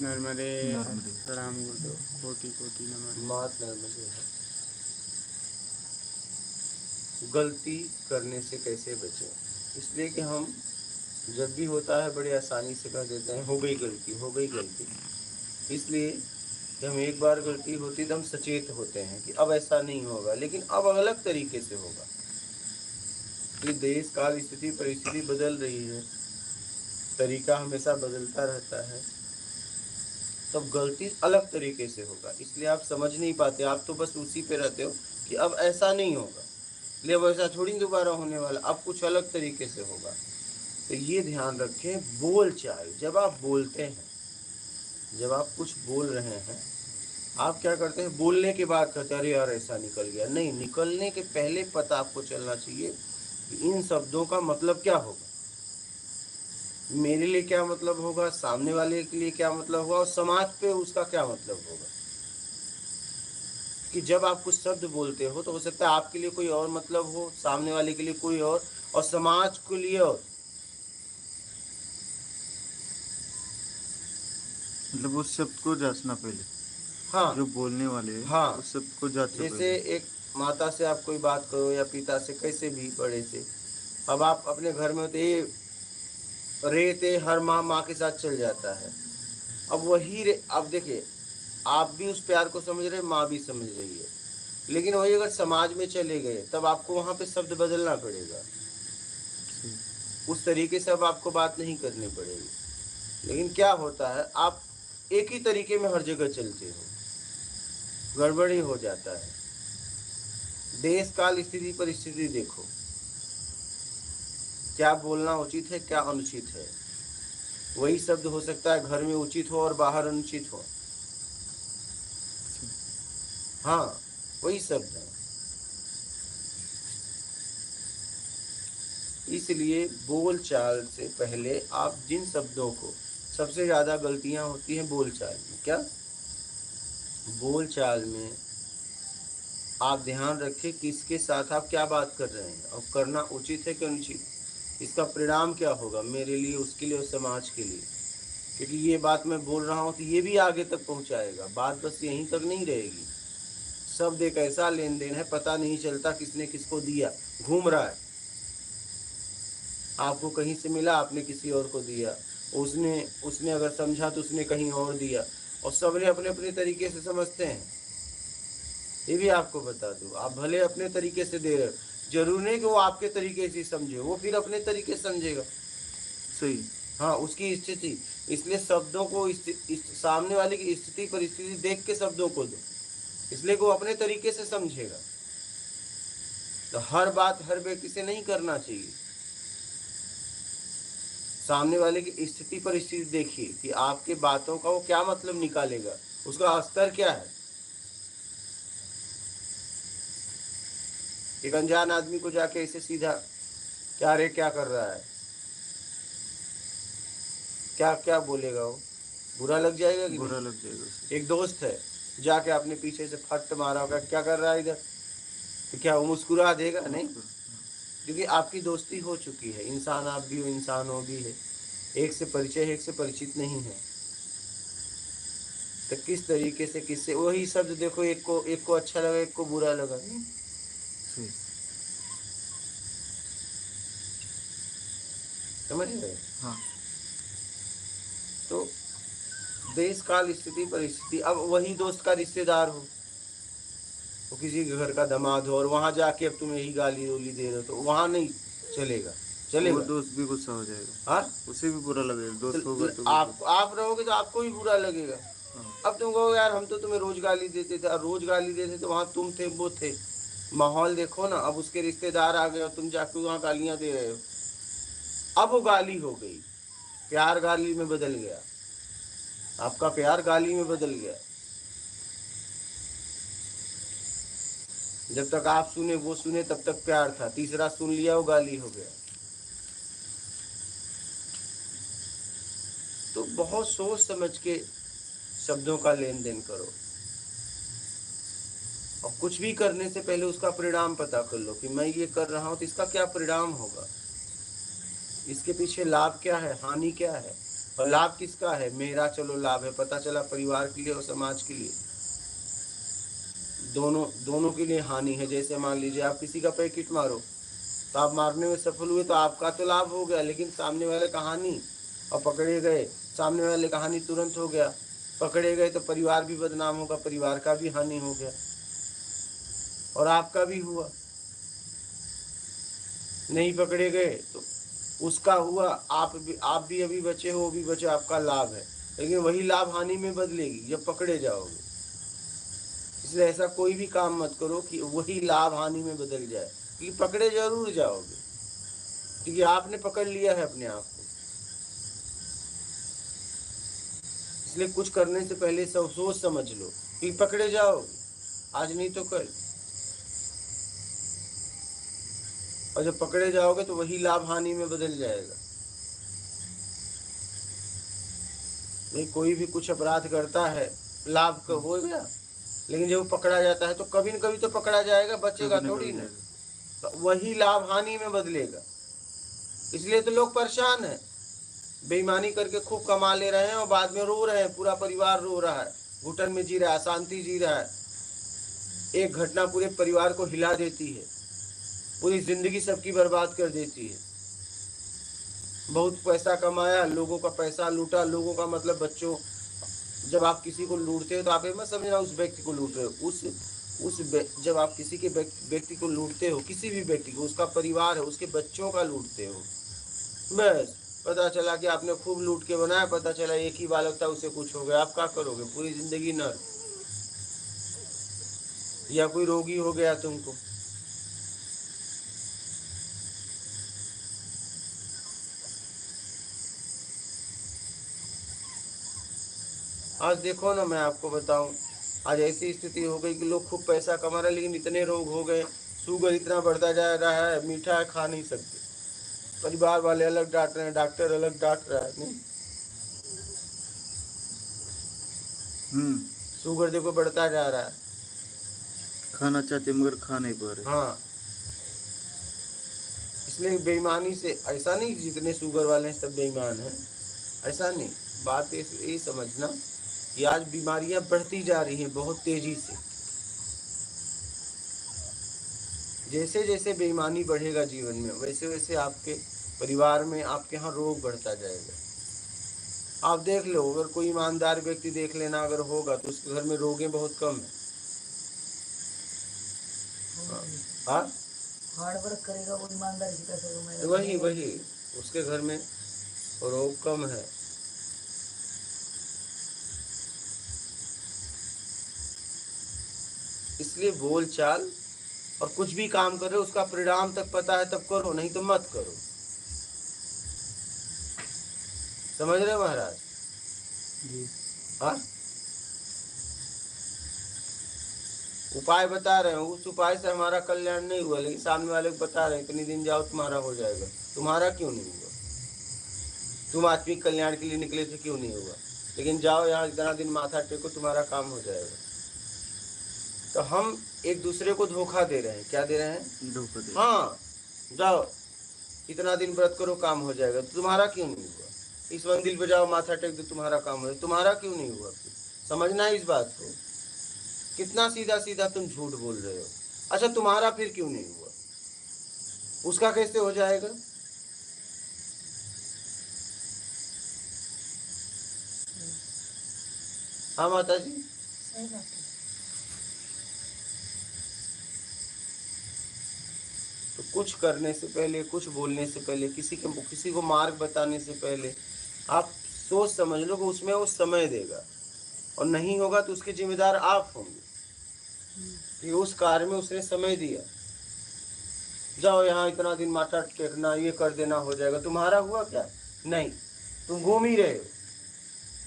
नर्मदे नर्मदे। प्रणाम गुरुदेव, कोटि कोटि नमन। मात नर्मदे है। गलती करने से कैसे बचें? इसलिए कि हम जब भी होता है बड़े आसानी से कह देते हैं हो गई गलती, हो गई गलती। इसलिए कि हम एक बार गलती होती तो हम सचेत होते हैं कि अब ऐसा नहीं होगा, लेकिन अब अलग तरीके से होगा। ये देश काल स्थिति परिस्थिति बदल रही है, तरीका हमेशा बदलता रहता है, तब गलती अलग तरीके से होगा। इसलिए आप समझ नहीं पाते, आप तो बस उसी पे रहते हो कि अब ऐसा नहीं होगा, ले अब ऐसा थोड़ी दोबारा होने वाला, अब कुछ अलग तरीके से होगा। तो ये ध्यान रखें, बोल चाल जब आप बोलते हैं, जब आप कुछ बोल रहे हैं, आप क्या करते हैं? बोलने के बाद कहते हैं अरे यार ऐसा निकल गया। नहीं, निकलने के पहले पता आपको चलना चाहिए कि इन शब्दों का मतलब क्या होगा, मेरे लिए क्या मतलब होगा, सामने वाले के लिए क्या मतलब होगा, और समाज पे उसका क्या मतलब होगा। कि जब आप कुछ शब्द बोलते हो तो हो सकता है आपके लिए कोई और मतलब हो, सामने वाले के लिए कोई और समाज के लिए और। मतलब उस शब्द को जांचना पहले, हाँ जो बोलने वाले हैं हाँ, उस शब्द को जांचो जैसे पहले। एक माता से आप कोई बात करो या पिता से, कैसे भी बड़े से, अब आप अपने घर में होते ये रेते हर माँ के साथ चल जाता है। अब वही अब देखिए, आप भी उस प्यार को समझ रहे, माँ भी समझ रही है, लेकिन वही अगर समाज में चले गए तब आपको वहां पे शब्द बदलना पड़ेगा। उस तरीके से अब आपको बात नहीं करनी पड़ेगी। लेकिन क्या होता है, आप एक ही तरीके में हर जगह चलते हो, गड़बड़ी हो जाता है। देश काल स्थिति परिस्थिति देखो, क्या बोलना उचित है, क्या अनुचित है। वही शब्द हो सकता है घर में उचित हो और बाहर अनुचित हो। हाँ, वही शब्द है। इसलिए बोल चाल से पहले आप जिन शब्दों को, सबसे ज्यादा गलतियां होती हैं बोल चाल में। क्या बोल चाल में आप ध्यान रखें किसके साथ आप क्या बात कर रहे हैं और करना उचित है कि अनुचित, इसका परिणाम क्या होगा मेरे लिए, उसके लिए और समाज के लिए। क्योंकि ये बात मैं बोल रहा हूँ तो ये भी आगे तक पहुंचाएगा, बात बस यहीं तक नहीं रहेगी। शब्द एक ऐसा लेन देन है, पता नहीं चलता किसने किसको दिया, घूम रहा है। आपको कहीं से मिला, आपने किसी और को दिया, उसने उसने अगर समझा तो उसने कहीं और दिया, और सबने अपने अपने तरीके से समझते हैं। ये भी आपको बता दूं, आप भले अपने तरीके से दे रहे हो, जरूर नहीं कि वो आपके तरीके से समझे, वो फिर अपने तरीके से समझेगा। सही। हाँ, उसकी स्थिति। इसलिए शब्दों को सामने वाले की स्थिति परिस्थिति देख के शब्दों को दो, इसलिए वो अपने तरीके से समझेगा। तो हर बात हर व्यक्ति से नहीं करना चाहिए। सामने वाले की स्थिति परिस्थिति देखिए कि आपके बातों का वो क्या मतलब निकालेगा, उसका स्तर क्या है। एक अनजान आदमी को जाके ऐसे सीधा क्या रे क्या कर रहा है, क्या क्या बोलेगा वो, बुरा लग जाएगा कि बुरा नहीं। लग जाएगा उसे। एक दोस्त है, जाके आपने पीछे से फट मारा होगा, क्या कर रहा है इधर, तो क्या वो मुस्कुरा देगा? नहीं, क्योंकि आपकी दोस्ती हो चुकी है। इंसान आप भी हो, इंसान वो भी है, एक से परिचय है, एक से परिचित नहीं है। तो किस तरीके से किससे, वही शब्द देखो, एक को अच्छा लगा, एक को बुरा लगा। नहीं, सही। समझ रहे? हाँ। तो देश काल स्थिति परिस्थिति, अब वही दोस्त का रिश्तेदार हो, वो किसी के घर का दामाद हो, और वहां जाके अब तुम यही गाली उली दे रहे हो, तो वहां नहीं चलेगा। वो चलेगा? दोस्त भी गुस्सा हो जाएगा। हाँ, उसे भी बुरा लगेगा, दोस्त होगा तो तो भी आप रहोगे तो आपको भी बुरा लगेगा। हाँ। अब तुम कहोगे यार हम तो तुम्हें रोज गाली देते थे, और रोज गाली देते तो वहां तुम थे वो थे, माहौल देखो ना। अब उसके रिश्तेदार आ गए और तुम जाके वहां गालियां दे रहे हो, अब वो गाली हो गई, प्यार गाली में बदल गया, आपका प्यार गाली में बदल गया। जब तक आप सुने वो सुने तब तक प्यार था, तीसरा सुन लिया वो गाली हो गया। तो बहुत सोच समझ के शब्दों का लेन देन करो, और कुछ भी करने से पहले उसका परिणाम पता कर लो कि मैं ये कर रहा हूं तो इसका क्या परिणाम होगा, इसके पीछे लाभ क्या है, हानि क्या है। और लाभ किसका है? मेरा चलो लाभ है, पता चला परिवार के लिए और समाज के लिए, दोनों के लिए हानि है। जैसे मान लीजिए आप किसी का पैकेट मारो तो आप मारने में सफल हुए तो आपका तो लाभ हो गया, लेकिन सामने वाले का हानि, और पकड़े गए, सामने वाले का हानि तुरंत हो गया, पकड़े गए तो परिवार भी बदनाम होगा, परिवार का भी हानि हो गया और आपका भी हुआ। नहीं पकड़े गए तो उसका हुआ, आप भी अभी बचे हो, वो भी बचे, आपका लाभ है, लेकिन वही लाभ हानि में बदलेगी जब पकड़े जाओगे। इसलिए ऐसा कोई भी काम मत करो कि वही लाभ हानि में बदल जाए, क्योंकि पकड़े जरूर जाओगे, क्योंकि आपने पकड़ लिया है अपने आप को। इसलिए कुछ करने से पहले सब सोच समझ लो कि पकड़े जाओगे, आज नहीं तो कल, और जब पकड़े जाओगे तो वही लाभ हानि में बदल जाएगा। नहीं, कोई भी कुछ अपराध करता है, लाभ का हो गया, लेकिन जब पकड़ा जाता है तो कभी न कभी तो पकड़ा जाएगा, बचेगा थोड़ी ना, तो वही लाभ हानि में बदलेगा। इसलिए तो लोग परेशान हैं, बेईमानी करके खूब कमा ले रहे हैं और बाद में रो रहे हैं, पूरा परिवार रो रहा है, घुटन में जी रहा है, अशांति जी रहा है। एक घटना पूरे परिवार को हिला देती है, पूरी जिंदगी सबकी बर्बाद कर देती है। बहुत पैसा कमाया, लोगों का पैसा लूटा, लोगों का मतलब बच्चों, जब आप किसी को लूटते हो तो आप ये मत समझना उस व्यक्ति को लूट रहे हो, जब आप किसी के व्यक्ति को लूटते हो, किसी भी व्यक्ति को, उसका परिवार है, उसके बच्चों का लूटते हो। बस पता चला कि आपने खूब लूट के बनाया, पता चला एक ही बालक था, उसे कुछ हो गया, आप क्या करोगे? पूरी जिंदगी नर्क। या कोई रोगी हो गया तुमको, आज देखो ना, मैं आपको बताऊं, आज ऐसी स्थिति हो गई कि लोग खूब पैसा कमा रहे हैं, लेकिन इतने रोग हो गए, शुगर इतना बढ़ता जा रहा है, मीठा है खा नहीं सकते, परिवार वाले अलग डांट रहे हैं, डॉक्टर अलग डांट रहा है। नहीं, शुगर देखो बढ़ता जा रहा है, खाना चाहते मगर खा नहीं पा रहे। हाँ, इसलिए बेईमानी से, ऐसा नहीं जितने शुगर वाले हैं सब बेईमान हैं, ऐसा नहीं। बात ये समझना कि आज बीमारियां बढ़ती जा रही हैं बहुत तेजी से। जैसे जैसे बेईमानी बढ़ेगा जीवन में, वैसे वैसे आपके परिवार में, आपके यहाँ रोग बढ़ता जाएगा। आप देख लो, अगर कोई ईमानदार व्यक्ति देख लेना अगर होगा तो उसके घर में रोगें बहुत कम है। हाँ, हार्ड वर्क करेगा वो ईमानदारी से पैसा कमाएगा, वही उसके घर में रोग कम है। इसलिए बोल चाल और कुछ भी काम कर रहे हो उसका परिणाम तक पता है तब करो, नहीं तो मत करो। समझ रहे महाराज जी। हाँ, उपाय बता रहे हो, उस उपाय से हमारा कल्याण नहीं हुआ, लेकिन सामने वाले को बता रहे हैं इतनी दिन जाओ तुम्हारा हो जाएगा। तुम्हारा क्यों नहीं हुआ? तुम आत्मिक कल्याण के लिए निकले थे, क्यों नहीं हुआ? लेकिन जाओ यहाँ इतना दिन माथा टेको, तुम्हारा काम हो जाएगा। तो हम एक दूसरे को धोखा दे रहे हैं। क्या दे रहे हैं? धोखा दे। हाँ, जाओ इतना दिन व्रत करो काम हो जाएगा, तो तुम्हारा क्यों नहीं हुआ? इस मंदिर पे जाओ माथा टेक दो, तुम्हारा काम हो, तुम्हारा क्यों नहीं हुआ? समझना है इस बात को। कितना सीधा सीधा तुम झूठ बोल रहे हो। अच्छा, तुम्हारा फिर क्यों नहीं हुआ? उसका कैसे हो जाएगा? हाँ माता जी, सही बात है। तो कुछ करने से पहले, कुछ बोलने से पहले, किसी को मार्ग बताने से पहले आप सोच समझ लो कि उसमें वो समय देगा, और नहीं होगा तो उसके जिम्मेदार आप होंगे कि उस कार्य में उसने समय दिया। जाओ यहाँ इतना दिन माथा टेकना, ये कर देना, हो जाएगा। तुम्हारा हुआ क्या? नहीं, तुम घूम ही रहे हो,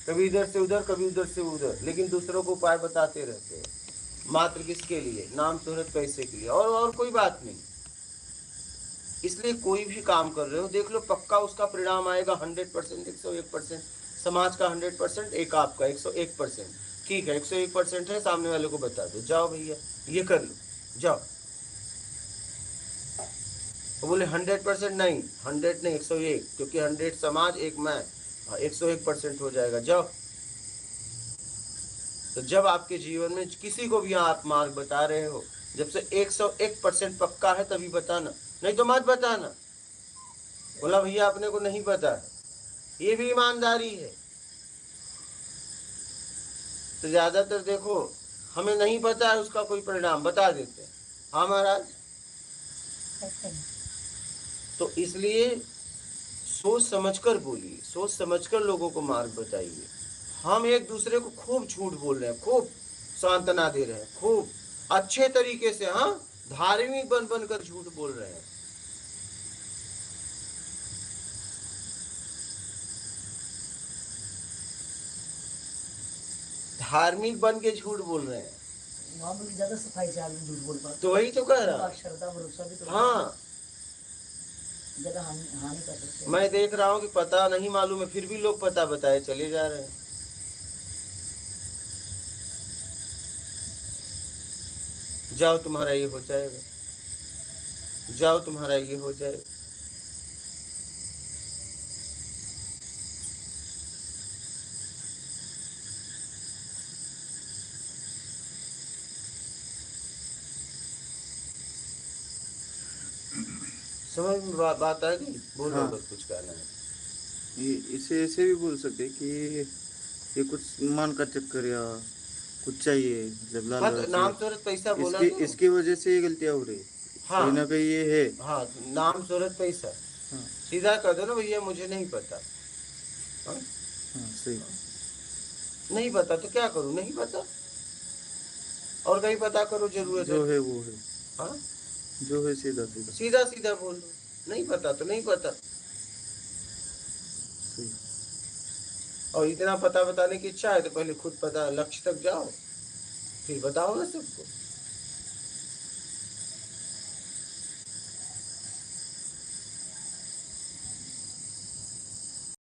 कभी इधर से उधर, कभी उधर से उधर, लेकिन दूसरों को उपाय बताते रहते हो। मात्र किसके लिए? नाम शोहरत पैसे के लिए, और कोई बात नहीं। इसलिए कोई भी काम कर रहे हो देख लो, पक्का उसका परिणाम आएगा 100%, 101%। समाज का 100%, एक आपका 101%। ठीक है, 101% है, सामने वाले को बता दो, जाओ भैया ये कर लो, जाओ। तो बोले 100% नहीं, 100 नहीं, 101, क्योंकि 100 समाज, एक मैं, 101% हो जाएगा। जाओ। तो जब आपके जीवन में किसी को भी आप मार्ग बता रहे हो, जब से 101% पक्का है तभी बताना, नहीं तो मत बताना। बोला भैया अपने को नहीं पता, ये भी ईमानदारी है। तो ज्यादातर देखो हमें नहीं पता है उसका कोई परिणाम बता देते हैं। हाँ महाराज। तो इसलिए सोच समझकर बोलिए, सोच समझकर लोगों को मार्ग बताइए। हम एक दूसरे को खूब झूठ बोल रहे हैं, खूब सांत्वना दे रहे हैं, खूब अच्छे तरीके से, हाँ, धार्मिक बन बनकर झूठ बोल रहे हैं। धार्मिक बन के झूठ बोल रहे हैं। वहाँ पर ज्यादा सफाई से आदमी झूठ बोल पाता तो वही तो कह रहा हूं। श्रद्धा भरोसा भी तो हाँ, ज्यादा हानि कर सकते हैं। मैं देख रहा हूँ कि पता नहीं मालूम है, फिर भी लोग पता बताए चले जा रहे हैं। जाओ तुम्हारा ये हो जाएगा, जाओ तुम्हारा ये हो जाएगा। समझ में बात आ गई? बोलो हाँ। अगर कुछ कहना है। इसे ऐसे भी बोल सकते कि ये कुछ मान का चक्कर या कुछ चाहिए, मतलब हाँ, तो लालच, नाम शोहरत पैसा बोला इसकी तो। इसकी वजह से ये गलतियां हो रही। हाँ। कहीं ना कहीं ये है। हाँ, नाम शोहरत पैसा। हाँ। सीधा कह दो ना भैया मुझे नहीं पता। हाँ? हाँ सही। नहीं पता तो क्या करूं, नहीं पता, और कहीं पता करो जरूरत जो है वो है। हाँ, जो है सीधा सीधा। सीधा सीधा बोल दो, नहीं पता तो नहीं पता। सही। और इतना पता बताने की इच्छा है तो पहले खुद पता लक्ष्य तक जाओ, फिर बताओ ना सबको।